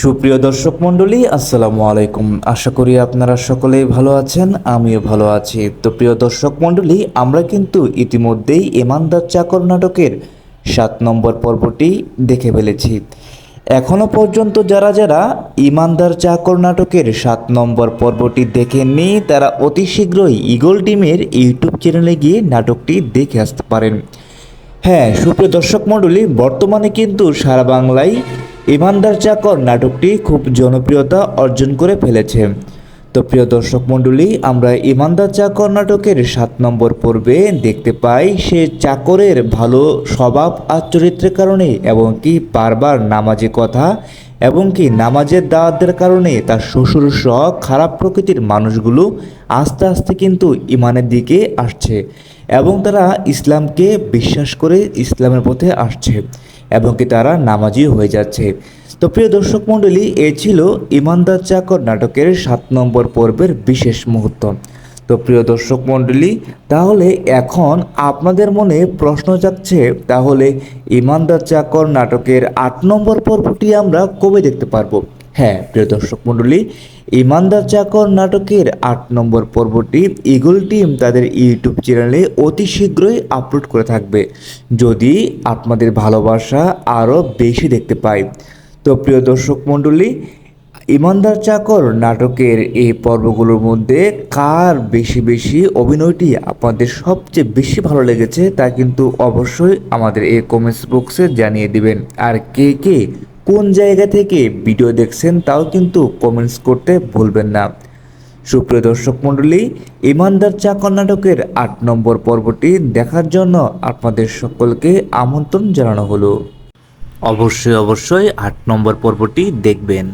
সুপ্রিয় দর্শক মণ্ডলী, আসসালামু আলাইকুম। আশা করি আপনারা সকলেই ভালো আছেন, আমিও ভালো আছি। তো প্রিয় দর্শক মণ্ডলী, আমরা কিন্তু ইতিমধ্যেই ইমানদার চাকর নাটকের 7 নম্বর পর্বটি দেখে ফেলেছি। এখনও পর্যন্ত যারা যারা ইমানদার চাকর নাটকের 7 নম্বর পর্বটি দেখেননি, তারা অতি শীঘ্রই ঈগল টিমের ইউটিউব চ্যানেলে গিয়ে নাটকটি দেখে আসতে পারেন। হ্যাঁ, সুপ্রিয় দর্শক মণ্ডলী, বর্তমানে কিন্তু সারা বাংলায় ইমানদার চাকর নাটকটি খুব জনপ্রিয়তা অর্জন করে ফেলেছে। তো প্রিয় দর্শক মণ্ডলী, আমরা ইমানদার চাকর নাটকের 7 নম্বর পর্বে দেখতে পাই সে চাকরের ভালো স্বভাব আর চরিত্রের কারণে এবং কি বারবার নামাজে কথা এবং কি নামাজের দাওয়াতের কারণে তার শ্বশুর সহ খারাপ প্রকৃতির মানুষগুলো আস্তে আস্তে কিন্তু ইমানের দিকে আসছে এবং তারা ইসলামকে বিশ্বাস করে ইসলামের পথে আসছে এবং কি তারা নামাজি হয়ে যাচ্ছে। তো প্রিয় দর্শক মণ্ডলী, এ ছিল ইমানদার চাকর নাটকের 7 নম্বর পর্বের বিশেষ মুহূর্ত। তো প্রিয় দর্শক মণ্ডলী, তাহলে এখন আপনাদের মনে প্রশ্ন জাগছে, তাহলে ইমানদার চাকর নাটকের 8 নম্বর পর্বটি আমরা কবে দেখতে পারবো? হ্যাঁ প্রিয় দর্শক মণ্ডলী, ইমানদার চাকর নাটকের 8 নম্বর পর্বটি ঈগল টিম তাদের ইউটিউব চ্যানেলে অতি শীঘ্রই আপলোড করে থাকবে, যদি আপনাদের ভালোবাসা আরও বেশি দেখতে পাই। তো প্রিয় দর্শক মণ্ডলী, ইমানদার চাকর নাটকের এই পর্বগুলোর মধ্যে কার বেশি বেশি অভিনয়টি আপনাদের সবচেয়ে বেশি ভালো লেগেছে তা কিন্তু অবশ্যই আমাদের এই কমেন্টস বক্সে জানিয়ে দিবেন। আর কে কে কোন জায়গা থেকে ভিডিও দেখছেন তাও কিন্তু কমেন্টস করতে ভুলবেন না। সুপ্রিয় দর্শক মণ্ডলী, ইমানদার চাকর নাটকের 8 নম্বর পর্বটি দেখার জন্য আপনাদের সকলকে আমন্ত্রণ জানানো হলো। অবশ্যই 8 নম্বর পর্বটি দেখবেন।